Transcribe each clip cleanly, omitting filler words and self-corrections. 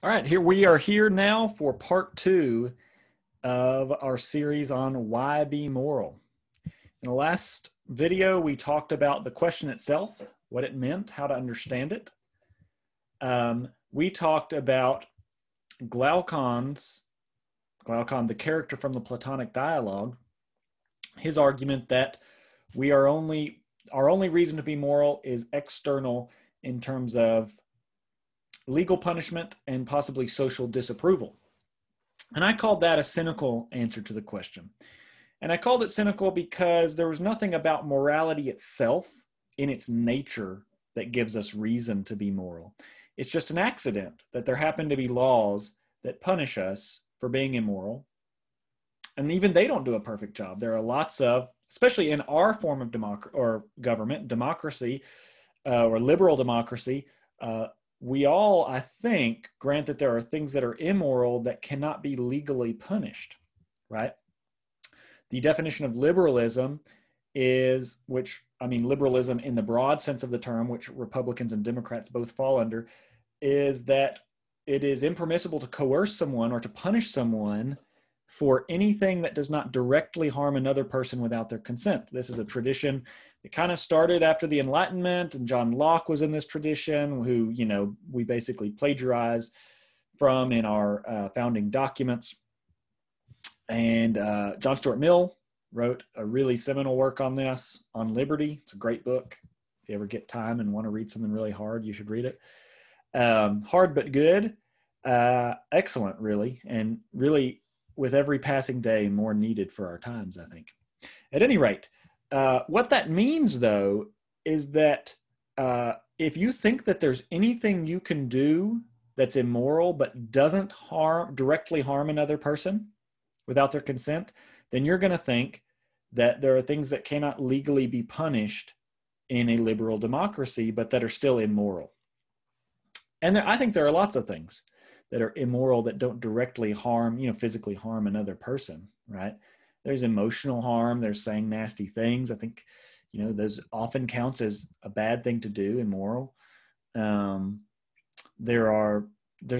All right, here we are here now for part two of our series on why be moral. In the last video, we talked about the question itself, what it meant, how to understand it. We talked about Glaucon, the character from the Platonic dialogue, his argument that our only reason to be moral is external in terms of legal punishment and possibly social disapproval. And I called that a cynical answer to the question. And I called it cynical because there was nothing about morality itself in its nature that gives us reason to be moral. It's just an accident that there happen to be laws that punish us for being immoral. And even they don't do a perfect job. There are lots of, especially in our form of democracy, or liberal democracy, we all, I think, grant that there are things that are immoral that cannot be legally punished, right? The definition of liberalism is, liberalism in the broad sense of the term, which Republicans and Democrats both fall under, is that it is impermissible to coerce someone or to punish someone for anything that does not directly harm another person without their consent. This is a tradition that kind of started after the Enlightenment, and John Locke was in this tradition, who, we basically plagiarized from in our founding documents. And John Stuart Mill wrote a really seminal work on this, on liberty. It's a great book. If you ever get time and want to read something really hard, you should read it. Hard but good. Excellent, really. And really, with every passing day, more needed for our times, I think. At any rate, what that means, though, is that if you think that there's anything you can do that's immoral but doesn't directly harm another person without their consent, then you're going to think that there are things that cannot legally be punished in a liberal democracy, but that are still immoral. And I think there are lots of things that are immoral that don't directly harm, physically harm another person, right? There's emotional harm. There's saying nasty things. I think, those often counts as a bad thing to do, immoral. There's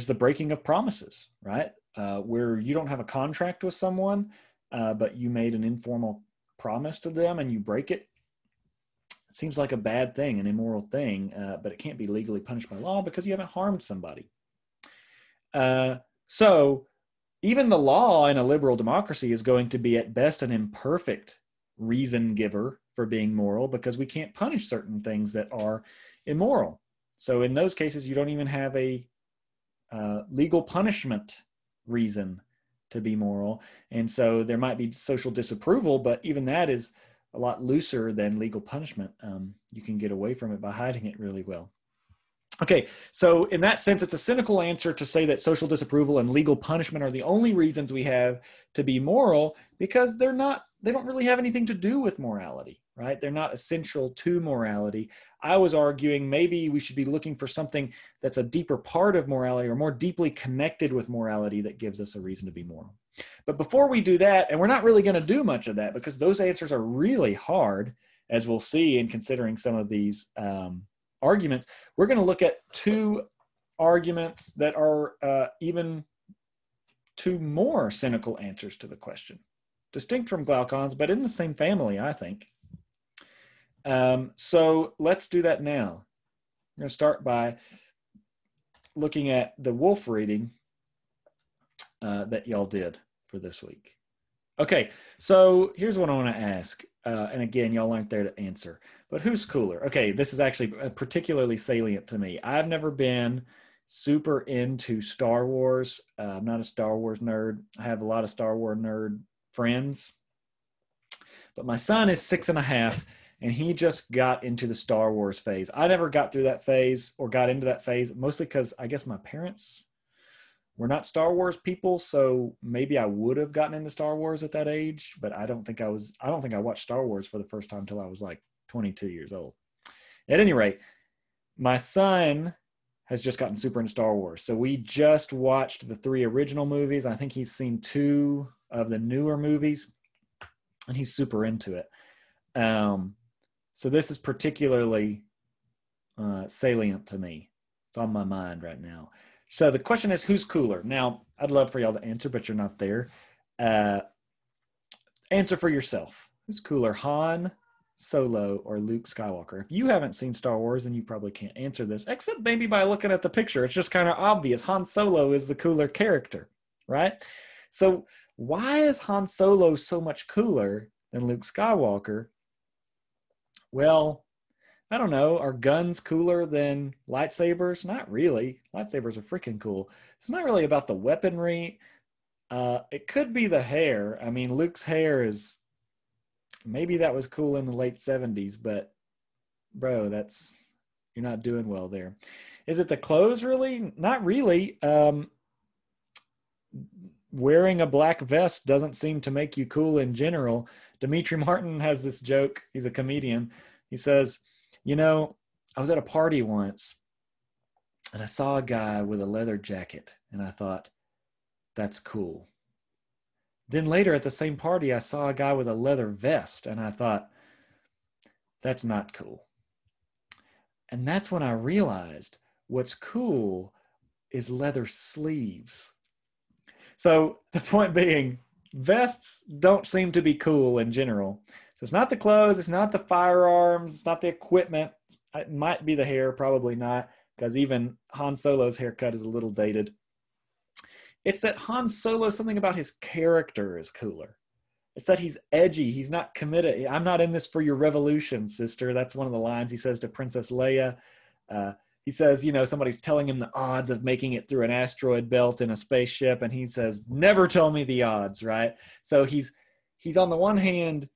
the breaking of promises, right? Where you don't have a contract with someone, but you made an informal promise to them and you break it. It seems like a bad thing, an immoral thing, but it can't be legally punished by law because you haven't harmed somebody. So even the law in a liberal democracy is going to be at best an imperfect reason giver for being moral, because we can't punish certain things that are immoral. So in those cases, you don't even have a legal punishment reason to be moral. And so there might be social disapproval, but even that is a lot looser than legal punishment. You can get away from it by hiding it really well. Okay, so in that sense, it's a cynical answer to say that social disapproval and legal punishment are the only reasons we have to be moral, because they don't really have anything to do with morality, right? They're not essential to morality. I was arguing maybe we should be looking for something that's a deeper part of morality or more deeply connected with morality that gives us a reason to be moral. But before we do that, and we're not really going to do much of that because those answers are really hard, as we'll see in considering some of these arguments, we're going to look at two arguments that are even two more cynical answers to the question, distinct from Glaucon's, but in the same family, I think. So let's do that now. I'm going to start by looking at the wolf reading that y'all did for this week. Okay, so here's what I want to ask. And again, y'all aren't there to answer. But who's cooler? Okay, this is actually particularly salient to me. I've never been super into Star Wars. I'm not a Star Wars nerd. I have a lot of Star Wars nerd friends. But my son is 6.5, and he just got into the Star Wars phase. I never got through that phase or got into that phase, mostly because I guess my parents were not Star Wars people, so maybe I would have gotten into Star Wars at that age, but I don't think I watched Star Wars for the first time until I was like 22 years old. At any rate, my son has just gotten super into Star Wars. So we just watched the 3 original movies. I think he's seen 2 of the newer movies, and he's super into it. So this is particularly salient to me. It's on my mind right now. So the question is, who's cooler? Now, I'd love for y'all to answer, but you're not there. Answer for yourself. Who's cooler, Han Solo or Luke Skywalker? If you haven't seen Star Wars, then you probably can't answer this, except maybe by looking at the picture. It's just kind of obvious. Han Solo is the cooler character, right? So why is Han Solo so much cooler than Luke Skywalker? Well, I don't know. Are guns cooler than lightsabers? Not really. Lightsabers are freaking cool. It's not really about the weaponry. It could be the hair. I mean, Luke's hair is, maybe that was cool in the late 70s, but bro, you're not doing well there. Is it the clothes really? Not really. Wearing a black vest doesn't seem to make you cool in general. Demetri Martin has this joke. He's a comedian. He says, I was at a party once and I saw a guy with a leather jacket and I thought, that's cool. Then later at the same party, I saw a guy with a leather vest and I thought, that's not cool. And that's when I realized what's cool is leather sleeves. So the point being, vests don't seem to be cool in general. So it's not the clothes, it's not the firearms, it's not the equipment. It might be the hair, probably not, because even Han Solo's haircut is a little dated. It's that Han Solo, something about his character is cooler. It's that he's edgy. He's not committed. I'm not in this for your revolution, sister. That's one of the lines he says to Princess Leia. He says, somebody's telling him the odds of making it through an asteroid belt in a spaceship. And he says, never tell me the odds, right? So he's on the one hand,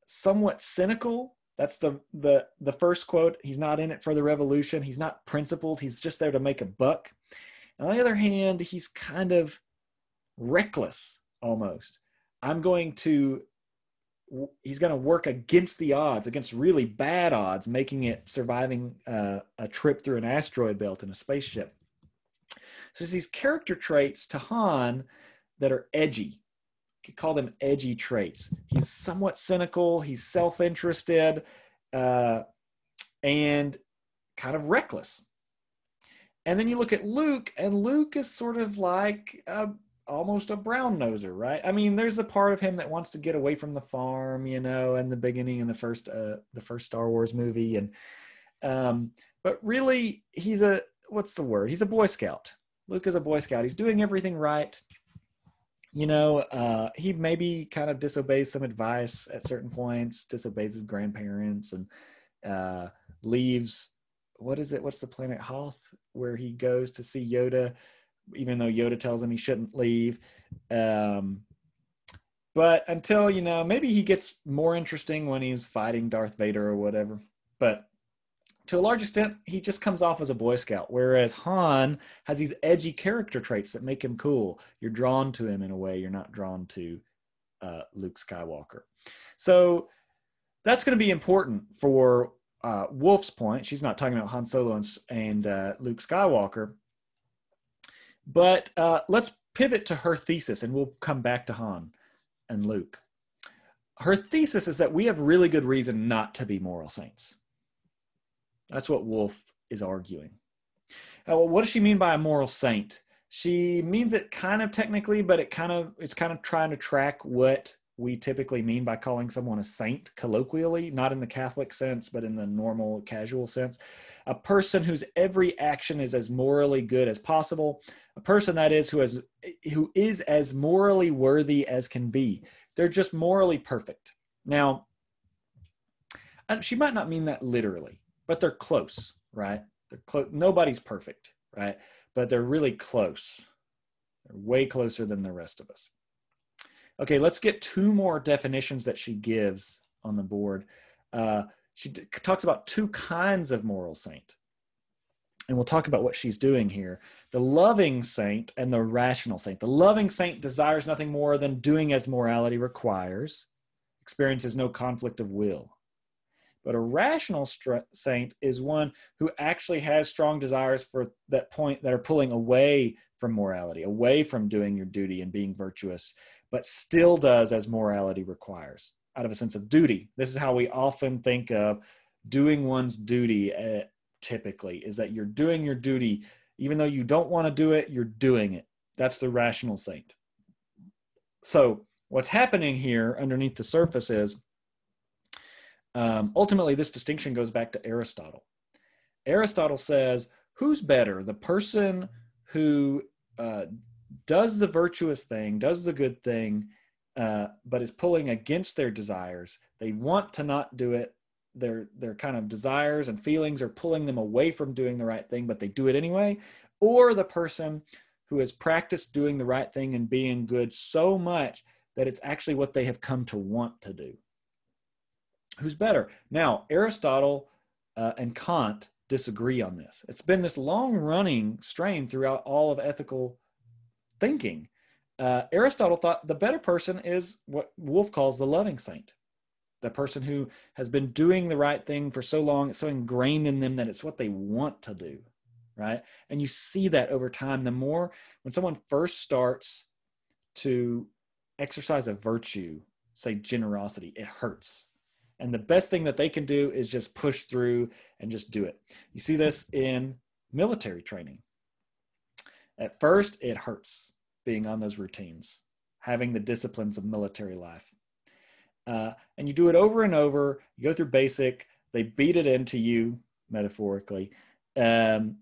somewhat cynical. That's the first quote. He's not in it for the revolution. He's not principled. He's just there to make a buck. On the other hand, he's kind of reckless almost. He's going to work against the odds, against really bad odds, making it surviving a trip through an asteroid belt in a spaceship. So there's these character traits to Han that are edgy. You could call them edgy traits. He's somewhat cynical. He's self-interested and kind of reckless. And then you look at Luke, and Luke is sort of like almost a brown noser, right? I mean, there's a part of him that wants to get away from the farm, in the beginning in the first Star Wars movie, but really he's what's the word? He's a Boy Scout. Luke is a Boy Scout. He's doing everything right. He maybe kind of disobeys some advice at certain points, disobeys his grandparents, and leaves. What is it? What's the planet Hoth, where he goes to see Yoda, even though Yoda tells him he shouldn't leave. But until, maybe he gets more interesting when he's fighting Darth Vader or whatever. But to a large extent, he just comes off as a Boy Scout, whereas Han has these edgy character traits that make him cool. You're drawn to him in a way you're not drawn to Luke Skywalker. So that's going to be important for Wolf's point. She's not talking about Han Solo and Luke Skywalker. But let's pivot to her thesis, and we'll come back to Han and Luke. Her thesis is that we have really good reason not to be moral saints. That's what Wolf is arguing. What does she mean by a moral saint? She means it kind of technically, but it's kind of trying to track what we typically mean by calling someone a saint colloquially, not in the Catholic sense, but in the normal casual sense. A person whose every action is as morally good as possible. A person, that is, who is as morally worthy as can be. They're just morally perfect. Now, she might not mean that literally, but they're close, right? Nobody's perfect, right? But they're really close. They're way closer than the rest of us. Okay, let's get two more definitions that she gives on the board. She talks about two kinds of moral saint. And we'll talk about what she's doing here. The loving saint and the rational saint. The loving saint desires nothing more than doing as morality requires, experiences no conflict of will. But a rational saint is one who actually has strong desires for that point that are pulling away from morality, away from doing your duty and being virtuous, but still does as morality requires, out of a sense of duty. This is how we often think of doing one's duty typically, is that you're doing your duty Even though you don't want to do it, you're doing it. That's the rational saint. So what's happening here underneath the surface is, ultimately, this distinction goes back to Aristotle. Aristotle says, who's better, the person who does the virtuous thing, does the good thing, but is pulling against their desires? They want to not do it. Their kind of desires and feelings are pulling them away from doing the right thing, but they do it anyway. Or the person who has practiced doing the right thing and being good so much that it's actually what they have come to want to do. Who's better? Now, Aristotle and Kant disagree on this. It's been this long-running strain throughout all of ethical thinking. Aristotle thought the better person is what Wolff calls the loving saint. The person who has been doing the right thing for so long, it's so ingrained in them that it's what they want to do, right? And you see that over time. The more, when someone first starts to exercise a virtue, say generosity, it hurts. And the best thing that they can do is just push through and just do it. You see this in military training. At first, it hurts being on those routines, having the disciplines of military life. And you do it over and over. You go through basic. They beat it into you, metaphorically. And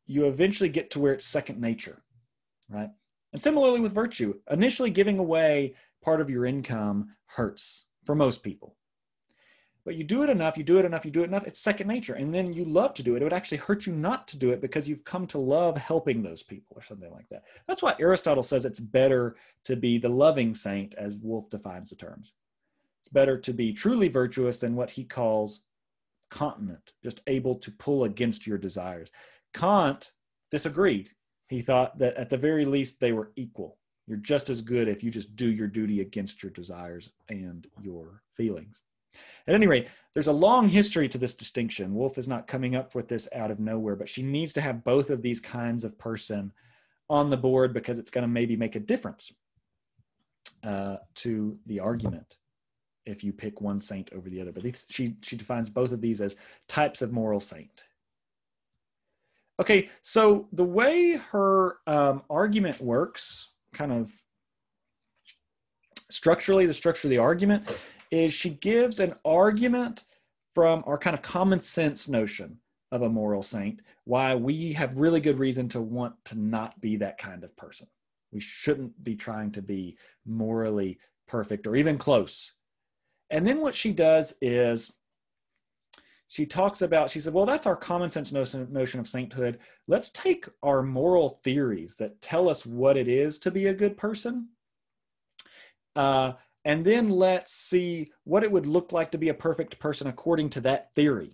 you eventually get to where it's second nature, right? And similarly with virtue, initially giving away part of your income hurts for most people. But you do it enough, it's second nature. And then you love to do it. It would actually hurt you not to do it because you've come to love helping those people or something like that. That's why Aristotle says it's better to be the loving saint, as Wolff defines the terms. It's better to be truly virtuous than what he calls continent, just able to pull against your desires. Kant disagreed. He thought that at the very least they were equal. You're just as good if you just do your duty against your desires and your feelings. At any rate, there's a long history to this distinction. Wolff is not coming up with this out of nowhere, but she needs to have both of these kinds of person on the board because it's going to maybe make a difference to the argument if you pick one saint over the other. But she defines both of these as types of moral saint. Okay, so the way her argument works, kind of structurally, the structure of the argument is she gives an argument from our kind of common sense notion of a moral saint, why we have really good reason to want to not be that kind of person. We shouldn't be trying to be morally perfect or even close. And then what she does is she said, well, that's our common sense notion of sainthood. Let's take our moral theories that tell us what it is to be a good person, and then let's see what it would look like to be a perfect person according to that theory.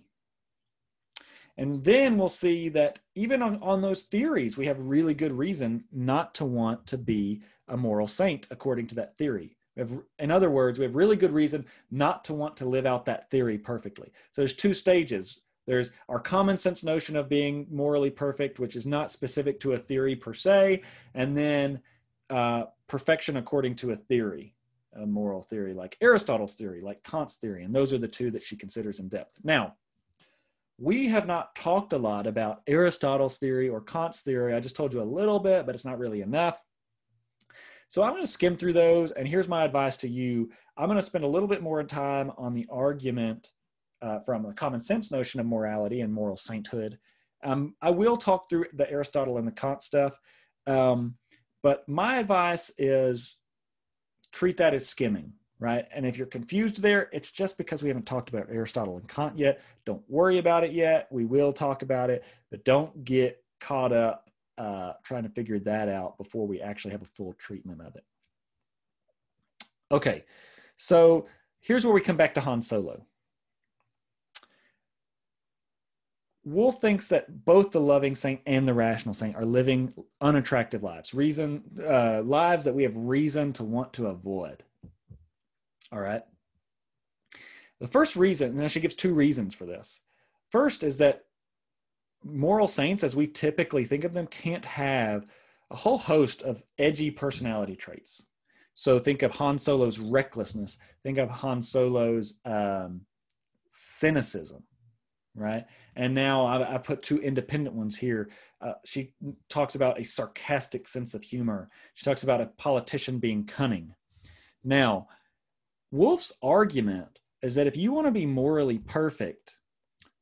And then we'll see that even on those theories, we have really good reason not to want to be a moral saint according to that theory. In other words, we have really good reason not to want to live out that theory perfectly. So there's two stages. There's our common sense notion of being morally perfect, which is not specific to a theory per se, and then perfection according to a theory. A moral theory like Aristotle's theory, like Kant's theory, and those are the two that she considers in depth. Now, we have not talked a lot about Aristotle's theory or Kant's theory. I just told you a little bit, but it's not really enough. So I'm going to skim through those, and here's my advice to you. I'm going to spend a little bit more time on the argument from a common sense notion of morality and moral sainthood. I will talk through the Aristotle and the Kant stuff, but my advice is treat that as skimming, right? And if you're confused there, it's just because we haven't talked about Aristotle and Kant yet. Don't worry about it yet. We will talk about it, but don't get caught up trying to figure that out before we actually have a full treatment of it. Okay, so here's where we come back to Han Solo. Wolff thinks that both the loving saint and the rational saint are living unattractive lives, lives that we have reason to want to avoid. All right. The first reason, and she gives two reasons for this. First is that moral saints, as we typically think of them, can't have a whole host of edgy personality traits. So think of Han Solo's recklessness. Think of Han Solo's cynicism. Right. And now I put two independent ones here. She talks about a sarcastic sense of humor. She talks about a politician being cunning. Now, Woolf's argument is that if you want to be morally perfect,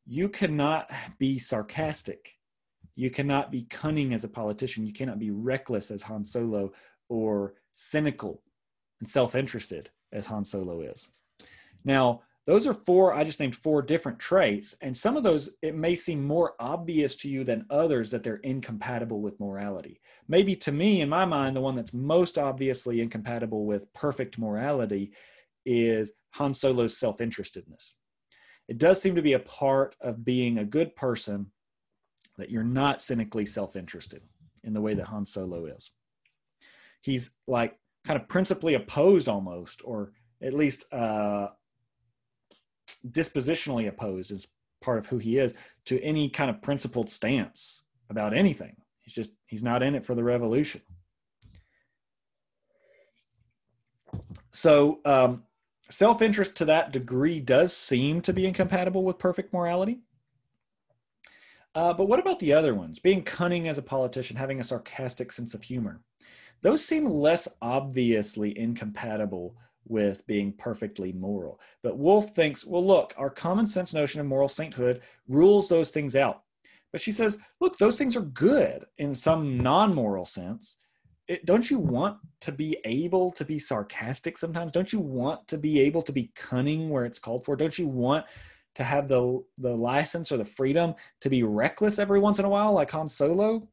you cannot be sarcastic. You cannot be cunning as a politician. You cannot be reckless as Han Solo, or cynical and self-interested as Han Solo is. Now, those are I just named 4 different traits, and some of those, it may seem more obvious to you than others that they're incompatible with morality. Maybe to me, in my mind, the one that's most obviously incompatible with perfect morality is Han Solo's self-interestedness. It does seem to be a part of being a good person that you're not cynically self-interested in the way that Han Solo is. He's like kind of principally opposed almost, or at least dispositionally opposed as part of who he is to any kind of principled stance about anything. He's not in it for the revolution. So self-interest to that degree does seem to be incompatible with perfect morality. But what about the other ones? Being cunning as a politician, having a sarcastic sense of humor. Those seem less obviously incompatible with being perfectly moral. But Woolf thinks, well, look, our common sense notion of moral sainthood rules those things out. But she says, look, those things are good in some non-moral sense. Don't you want to be able to be sarcastic sometimes? Don't you want to be able to be cunning where it's called for? Don't you want to have the license or the freedom to be reckless every once in a while, like Han Solo?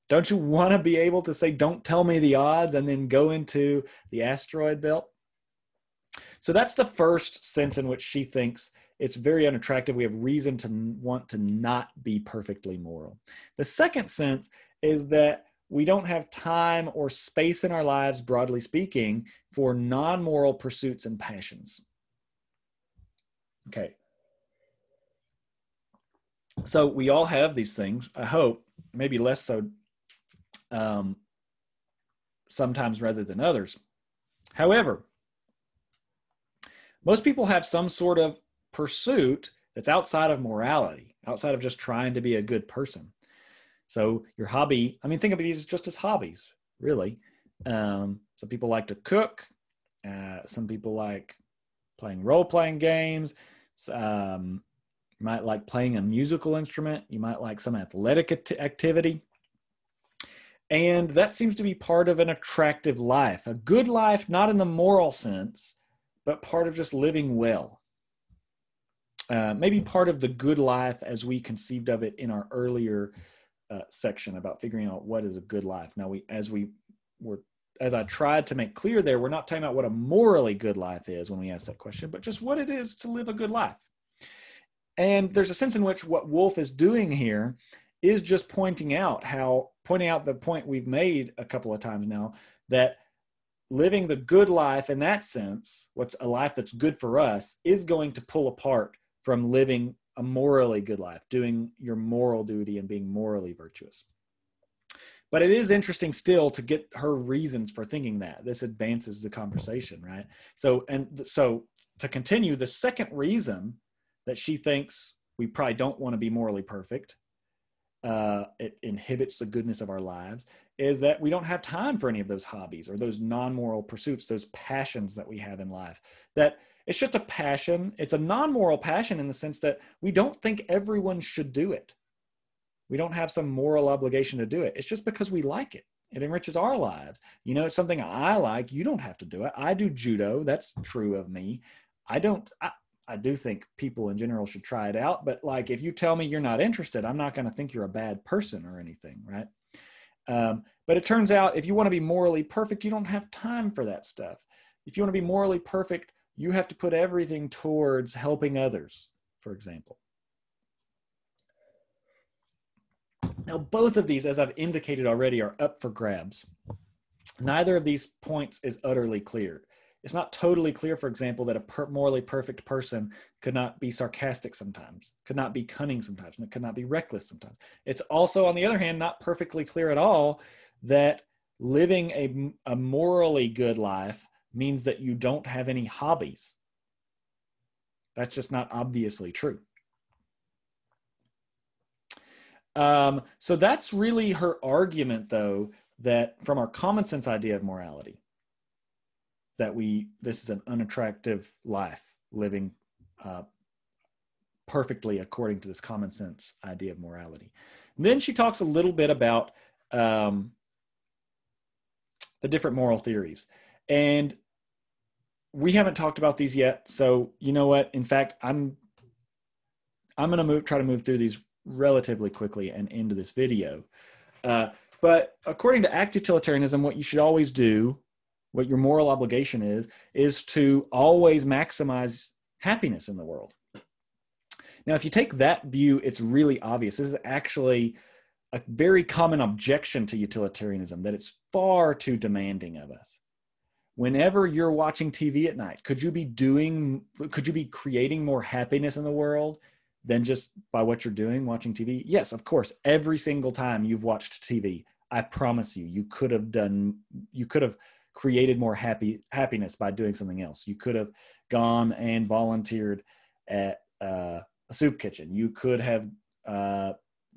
Don't you want to be able to say, don't tell me the odds, and then go into the asteroid belt? So that's the first sense in which she thinks it's very unattractive. We have reason to want to not be perfectly moral. The second sense is that we don't have time or space in our lives, broadly speaking, for non-moral pursuits and passions. Okay. So we all have these things, I hope, maybe less so sometimes rather than others. However, most people have some sort of pursuit that's outside of morality, outside of just trying to be a good person. So your hobby, I mean, think of these just as hobbies, really. Some people like to cook. Some people like playing role-playing games. You might like playing a musical instrument. You might like some athletic activity. And that seems to be part of an attractive life, a good life, not in the moral sense, but part of just living well. Maybe part of the good life as we conceived of it in our earlier section about figuring out what is a good life. Now, as I tried to make clear there, we're not talking about what a morally good life is when we ask that question, but just what it is to live a good life. And there's a sense in which what Woolf is doing here is just pointing out the point we've made a couple of times now, that living the good life in that sense, what's a life that's good for us, is going to pull apart from living a morally good life, doing your moral duty and being morally virtuous. But it is interesting still to get her reasons for thinking that. This advances the conversation, right? So to continue, the second reason that she thinks we probably don't want to be morally perfect, it inhibits the goodness of our lives, is that we don't have time for any of those hobbies or those non-moral pursuits, those passions that we have in life. That it's just a passion. It's a non-moral passion in the sense that we don't think everyone should do it. We don't have some moral obligation to do it. It's just because we like it. It enriches our lives. You know, it's something I like. You don't have to do it. I do judo. That's true of me. I do think people in general should try it out. But like, if you tell me you're not interested, I'm not going to think you're a bad person or anything, right? But it turns out if you want to be morally perfect, you don't have time for that stuff. If you want to be morally perfect, you have to put everything towards helping others, for example. Now, both of these, as I've indicated already, are up for grabs. Neither of these points is utterly clear. It's not totally clear, for example, that a morally perfect person could not be sarcastic sometimes, could not be cunning sometimes, and could not be reckless sometimes. It's also, on the other hand, not perfectly clear at all that living a morally good life means that you don't have any hobbies. That's just not obviously true. So that's really her argument, though, that from our common sense idea of morality, that this is an unattractive life living perfectly according to this common sense idea of morality. And then she talks a little bit about the different moral theories. And we haven't talked about these yet. So you know what? In fact, I'm going to try to move through these relatively quickly and into this video. But according to act utilitarianism, what you should always do, what your moral obligation is to always maximize happiness in the world. Now, if you take that view, it's really obvious. This is actually a very common objection to utilitarianism, that it's far too demanding of us. Whenever you're watching TV at night, could you be creating more happiness in the world than just by what you're doing, watching TV? Yes, of course. Every single time you've watched TV, I promise you could have created more happiness by doing something else. You could have gone and volunteered at a soup kitchen. You could have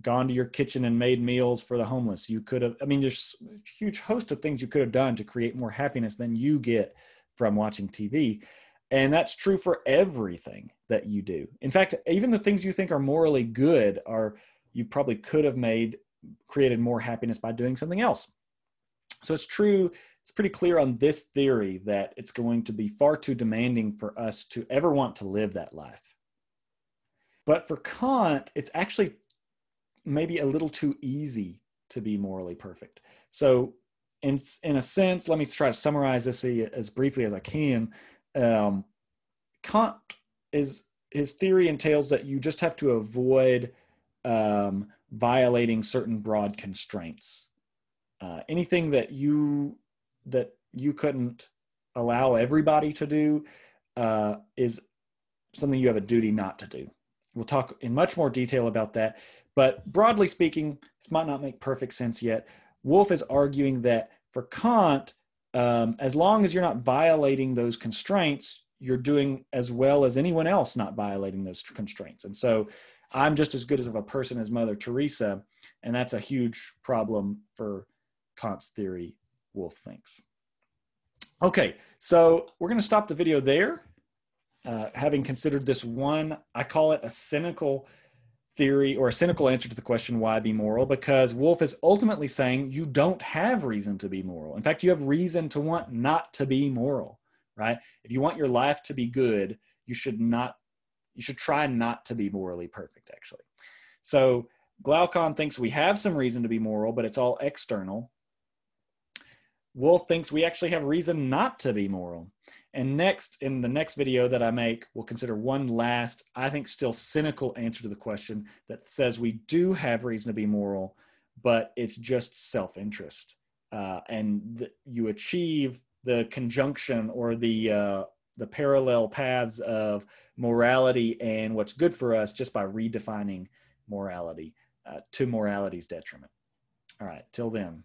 gone to your kitchen and made meals for the homeless. You could have, there's a huge host of things you could have done to create more happiness than you get from watching TV. And that's true for everything that you do. In fact, even the things you think are morally good you probably could have created more happiness by doing something else. So it's true. It's pretty clear on this theory that it's going to be far too demanding for us to ever want to live that life. But for Kant, it's actually maybe a little too easy to be morally perfect. So in a sense, let me try to summarize this as briefly as I can. Kant, his theory entails that you just have to avoid violating certain broad constraints. Anything that you couldn't allow everybody to do is something you have a duty not to do. We'll talk in much more detail about that. But broadly speaking, this might not make perfect sense yet. Wolff is arguing that for Kant, as long as you're not violating those constraints, you're doing as well as anyone else not violating those constraints. And so I'm just as good of a person as Mother Teresa, and that's a huge problem for Kant's theory, Wolff thinks. Okay, so we're going to stop the video there. Having considered this one, I call it a cynical theory or a cynical answer to the question, why be moral? Because Wolff is ultimately saying you don't have reason to be moral. In fact, you have reason to want not to be moral, right? If you want your life to be good, you should try not to be morally perfect, actually. So Glaucon thinks we have some reason to be moral, but it's all external. Wolff thinks we actually have reason not to be moral. And next, in the next video that I make, we'll consider one last, I think still cynical answer to the question that says we do have reason to be moral, but it's just self-interest. You achieve the conjunction or the parallel paths of morality and what's good for us just by redefining morality to morality's detriment. All right, till then.